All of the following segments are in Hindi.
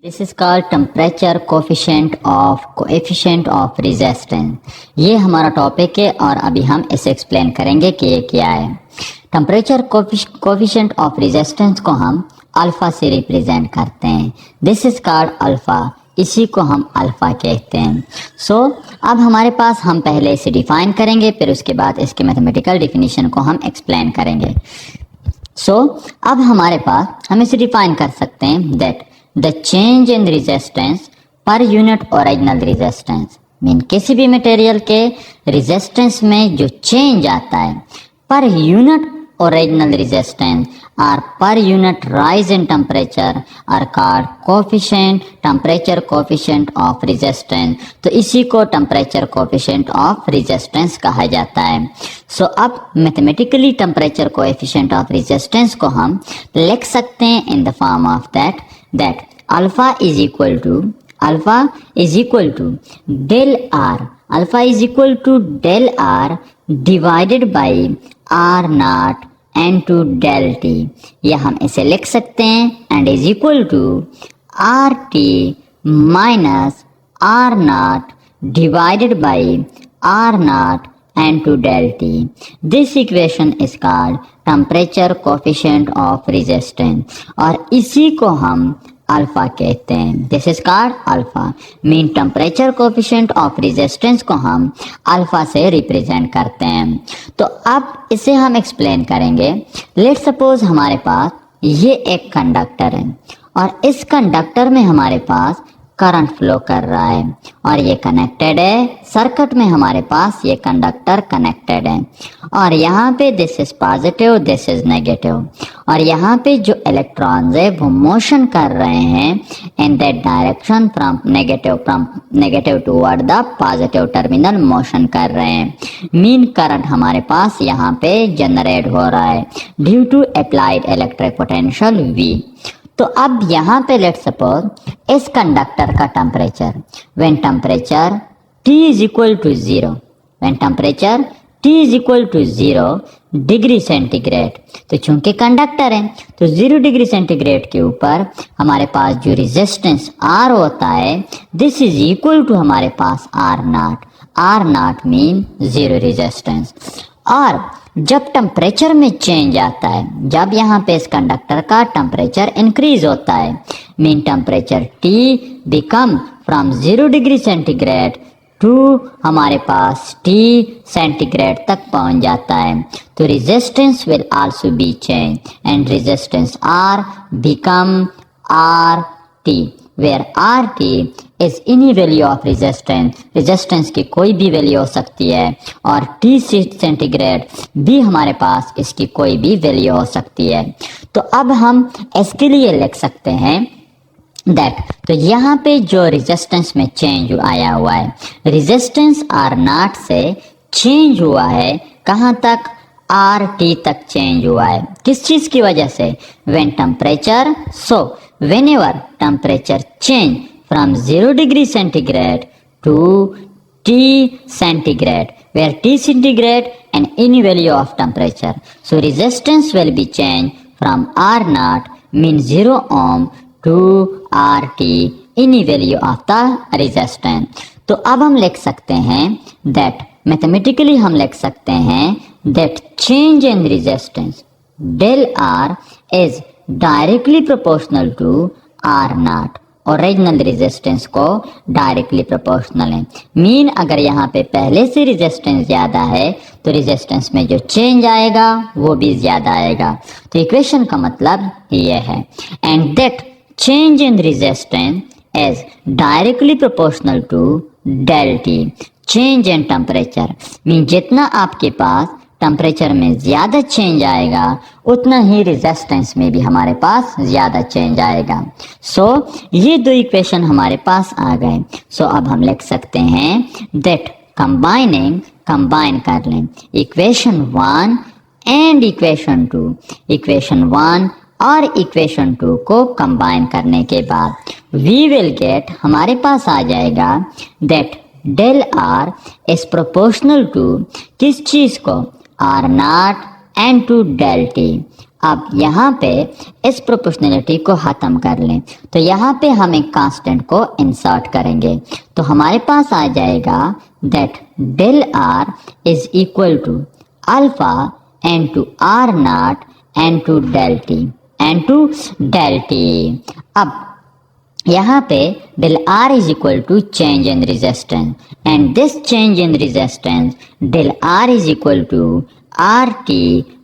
This is called temperature coefficient of resistance. ये हमारा टॉपिक है और अभी हम इसे एक्सप्लेन करेंगे कि ये क्या है। टेम्परेचर कोएफिशिएंट ऑफ रेजिस्टेंस को हम अल्फा से रिप्रेजेंट करते हैं। दिस इज कॉल्ड अल्फा, इसी को हम अल्फा कहते हैं। अब हमारे पास हम पहले इसे डिफाइन करेंगे, फिर उसके बाद इसके मैथमेटिकल डिफिनीशन को हम एक्सप्लेन करेंगे। अब हमारे पास हम इसे डिफाइन कर सकते हैं that the change in resistance per unit original resistance mean किसी भी मटेरियल के रेजिस्टेंस में जो चेंज आता है पर यूनिट ओरिजिनल रेजिस्टेंस और per unit rise in temperature are called temperature coefficient of resistance. तो इसी को टेम्परेचर कोएफिशिएंट ऑफ रेजिस्टेंस कहा जाता है। अब mathematically temperature coefficient of resistance को हम लिख सकते हैं in the form of that alpha is equal to del r divided by r naught n to del t। या हम इसे लिख सकते हैं and is equal to rt minus r naught divided by r naught and to del t। This equation is called temperature coefficient of resistance और इसी को हम अल्फा कहते हैं। This is called alpha mean temperature coefficient of resistance को हम अल्फा से रिप्रेजेंट करते हैं। तो अब इसे हम एक्सप्लेन करेंगे। लेट्स सपोज हमारे पास ये एक कंडक्टर है और इस कंडक्टर में हमारे पास करंट फ्लो कर रहा है और ये कनेक्टेड है सर्किट में। हमारे पास ये कंडक्टर कनेक्टेड है और यहाँ पे this is positive, this is negative और यहाँ पे जो इलेक्ट्रॉन्स है वो मोशन कर रहे हैं in that direction from negative toward the positive terminal motion कर रहे हैं। मीन करंट हमारे पास यहाँ पे जनरेट हो रहा है due to applied electric potential V। तो अब यहाँ पे लेट सपोज इस कंडक्टर का temperature when temperature T is equal to 0, when temperature T is equal to 0 degree centigrade. तो चूंकि कंडक्टर है तो 0 डिग्री सेंटीग्रेड के ऊपर हमारे पास जो रेजिस्टेंस R होता है दिस इज इक्वल टू हमारे पास R नॉट मीन 0 रेजिस्टेंस। और जब टेम्परेचर में चेंज आता है, जब यहाँ पे इस कंडक्टर का टेम्परेचर इंक्रीज होता है mean temperature T become from 0 degree centigrade to हमारे पास T सेंटीग्रेड तक पहुंच जाता है तो resistance will also be change and resistance R become RT where RT is any value of resistance की कोई भी वैल्यू हो सकती है और T सेंटीग्रेड भी हमारे पास इसकी कोई भी वैल्यू हो सकती है। तो अब हम इसके लिए लिख सकते हैं दैट तो यहाँ पे जो रेजिस्टेंस में चेंज आया हुआ है रेजिस्टेंस R नॉट से चेंज हुआ है कहाँ तक RT तक चेंज हुआ है। किस चीज की वजह से when temperature whenever temperature change from 0 degree centigrade to T centigrade where T centigrade and any value of temperature, so resistance will be changed from R naught mean 0 ohm to RT any value of the resistance। तो अब हम लिख सकते हैं that mathematically हम लिख सकते हैं that change in resistance del R is directly proportional to R naught. Original resistance को डायरेक्टली प्रोपोर्शनल है मीन अगर यहाँ पे पहले से रेजिस्टेंस ज्यादा है तो रेजिस्टेंस में जो चेंज आएगा वो भी ज्यादा आएगा। तो इक्वेशन का मतलब ये है and that change in resistance is directly proportional to del T change in temperature mean जितना आपके पास टेम्परेचर में ज्यादा चेंज आएगा उतना ही रेजिस्टेंस में भी हमारे पास ज्यादा चेंज आएगा। ये दो इक्वेशन हमारे पास आ गए। अब हम लिख सकते हैं दैट कंबाइन कर लें इक्वेशन 1 एंड इक्वेशन 2। इक्वेशन 1 और इक्वेशन 2 को कंबाइन करने के बाद वी विल गेट हमारे पास आ जाएगा that del R is proportional to किस चीज को R naught and to del T। अब यहाँ पे इस प्रोपोर्शनलिटी को खत्म कर लें, तो यहाँ पे हम एक कांस्टेंट को इंसर्ट करेंगे, तो हमारे पास आ जाएगा that del R is equal to alpha into R naught into del T. अब यहाँ पे del R is equal to change in resistance, and this change in resistance del R is equal to RT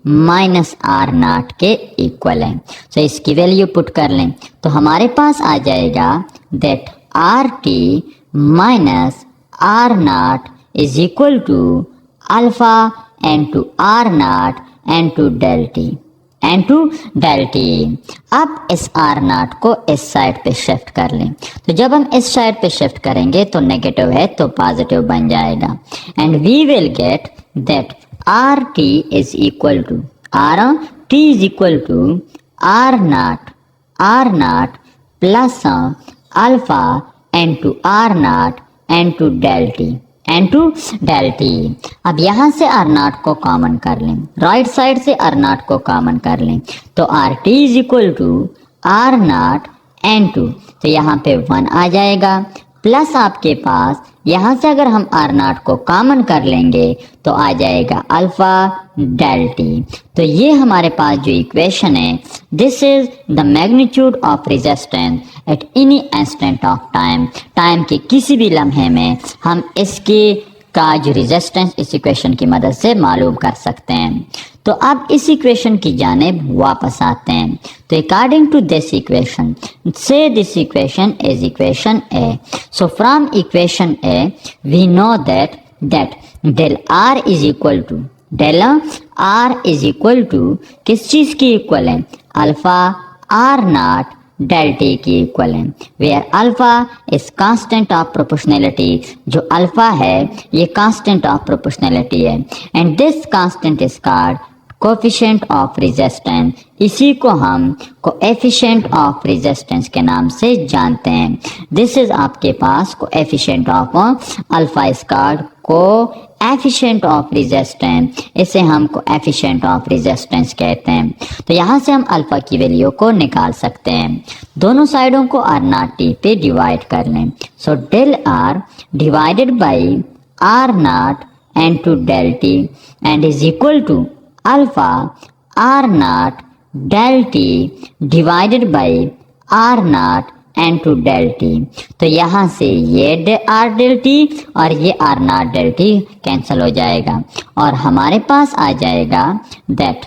minus R naught के इक्वल है। तो इसकी वैल्यू पुट कर लें, तो हमारे पास आ जाएगा that RT minus R naught is equal to alpha into R naught into del T. अब इस आर नॉट को इस साइड पे शिफ्ट कर लें, तो जब हम इस साइड पे शिफ्ट करेंगे तो नेगेटिव है तो पॉजिटिव बन जाएगा, and we will get that R T is equal to R naught plus alpha into R naught into del T. अब यहाँ से आर नॉट को कॉमन कर लें, राइट साइड से आर नॉट को कॉमन कर लें, तो R T is equal to R naught into, तो यहाँ पे 1 आ जाएगा, प्लस आपके पास यहाँ से अगर हम आर नॉट को कॉमन कर लेंगे तो आ जाएगा अल्फा डेल टी। तो ये हमारे पास जो इक्वेशन है, this is the magnitude of resistance at any instant of time के किसी भी लम्हे में हम इसके का जो रेजिस्टेंस इस इक्वेशन की मदद से मालूम कर सकते हैं। तो अब इस इक्वेशन की जानिब वापस आते हैं, तो अकॉर्डिंग टू दिस इक्वेशन से this equation is equation A. So from equation A we know that del R is equal to किस चीज की इक्वल है, alpha R naught del T की इक्वल है, where alpha is constant of proportionality. जो अल्फा है ये कांस्टेंट ऑफ प्रोपोर्शनैलिटी है, and this constant is called coefficient of resistance. इसी को हम कोएफिशिएंट ऑफ रेजिस्टेंस के नाम से जानते हैं। दिस इज आपके पास coefficient of alpha is called coefficient of resistance, इसे हम कोएफिशिएंट ऑफ रेजिस्टेंस कहते हैं। तो यहाँ से हम अल्फा की वैल्यू को निकाल सकते हैं, दोनों साइडों को आर नॉट टी पे डिवाइड कर लें। So del R divided by R naught into del T and is equal to alpha R naught del T divided by R naught into del T. तो यहाँ से ये आर डेल टी और ये R naught del T cancel हो जाएगा, और हमारे पास आ जाएगा that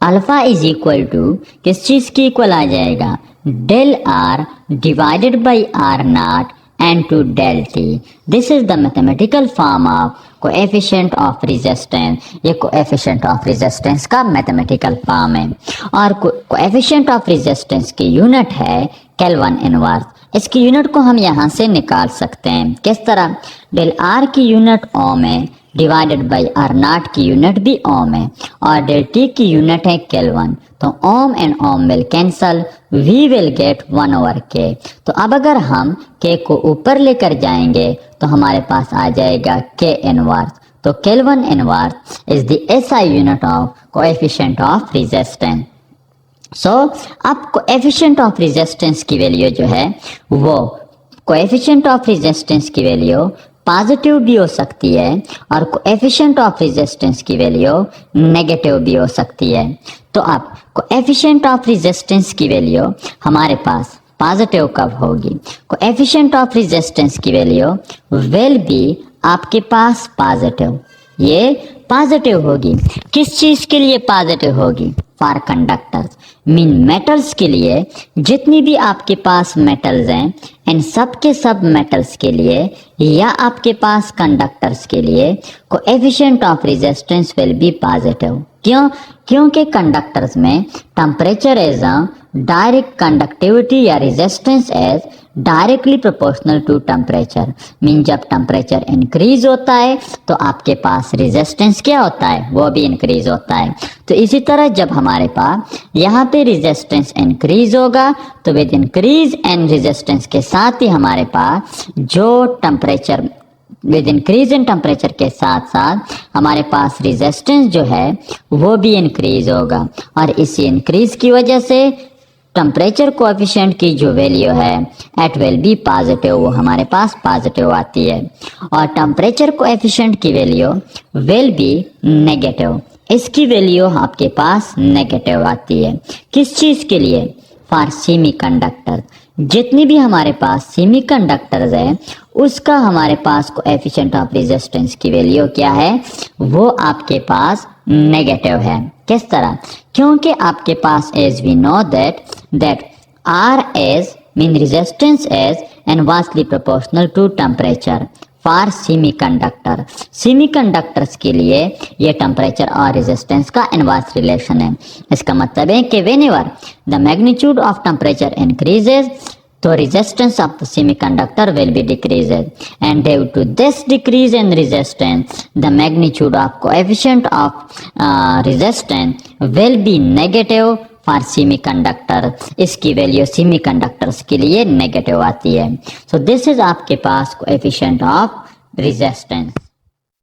alpha is equal to किस चीज की इक्वल आ जाएगा, del R divided by R naught into del T. This is the mathematical form of coefficient of resistance. ये कोएफिशिएंट ऑफ रेजिस्टेंस का मैथमेटिकल फॉर्म है, और कोएफिशिएंट ऑफ रेजिस्टेंस की यूनिट है केल्विन इनवर्स। इसकी यूनिट को हम यहाँ से निकाल सकते हैं, किस तरह, डेल आर की यूनिट ओम है, डिवाइडेड बाई आर नॉट की यूनिट भी ओम है, और डेल टी की यूनिट है केल्विन। तो ohm and ohm will cancel, we will get 1/k। तो अब अगर हम k को ऊपर लेकर जाएंगे तो हमारे पास आ जाएगा k इनवर्स। तो kelvin inverse is the SI unit of coefficient of resistance. So अब कोएफिशिएंट ऑफ रेजिस्टेंस की वैल्यू जो है, वो कोएफिशिएंट ऑफ रेजिस्टेंस की वैल्यू पॉजिटिव भी हो सकती है, और कोएफिशिएंट ऑफ रेजिस्टेंस की वैल्यू नेगेटिव भी हो सकती है। तो अब कोएफिशिएंट ऑफ रेजिस्टेंस की वैल्यू हमारे पास पॉजिटिव कब होगी, कोएफिशिएंट ऑफ रेजिस्टेंस की वैल्यू विल बी आपके पास पॉजिटिव, ये पॉजिटिव होगी। किस चीज के लिए पॉजिटिव होगी, फॉर कंडक्टर्स, मीन मेटल्स के लिए। जितनी भी आपके पास मेटल्स हैं, इन सब के सब मेटल्स के लिए या आपके पास कंडक्टर्स के लिए coefficient of resistance will be positive. क्यों, क्योंकि कंडक्टर्स में टेम्परेचर इज डायरेक्ट कंडक्टिविटी या resistance is directly proportional to temperature. Mean जब टेम्परेचर इंक्रीज होता है तो आपके पास रेजिस्टेंस क्या होता है, वो भी इंक्रीज होता है। तो इसी तरह जब हमारे पास यहाँ पे रेजिस्टेंस इंक्रीज होगा तो विद इंक्रीज एंड रेजिस्टेंस के साथ ही हमारे पास जो temperature with increase in temperature के साथ साथ हमारे पास रेजिस्टेंस जो है वो भी इंक्रीज होगा, और इसी इंक्रीज की वजह से टेम्परेचर कोएफिशिएंट की जो वैल्यू है एट विल बी पॉजिटिव, वो हमारे पास पॉजिटिव आती है, और टेम्परेचर कोएफिशिएंट की वैल्यू विल बी नेगेटिव, इसकी वैल्यू आपके पास नेगेटिव आती है। किस चीज के लिए? For semiconductor. जितनी भी हमारे पास सेमीकंडक्टर्स है उसका हमारे पास कोएफिशिएंट ऑफ रेजिस्टेंस की वैल्यू क्या है? वो आपके पास नेगेटिव है। किस तरह? क्योंकि आपके पास as we know that R as mean resistance as inversely proportional to temperature for semiconductor. Semiconductors के लिए ये टेम्परेचर और रेजिस्टेंस का इनवर्स रिलेशन है। इसका मतलब है कि whenever the magnitude of temperature increases तो resistance of the semiconductor will be decreased, and due to this decrease in resistance the magnitude of coefficient of resistance will be negative for semiconductor। इसकी वैल्यू सेमीकंडक्टर्स के लिए नेगेटिव आती है। सो दिस इज आपके पास कोएफिशिएंट ऑफ रेजिस्टेंस।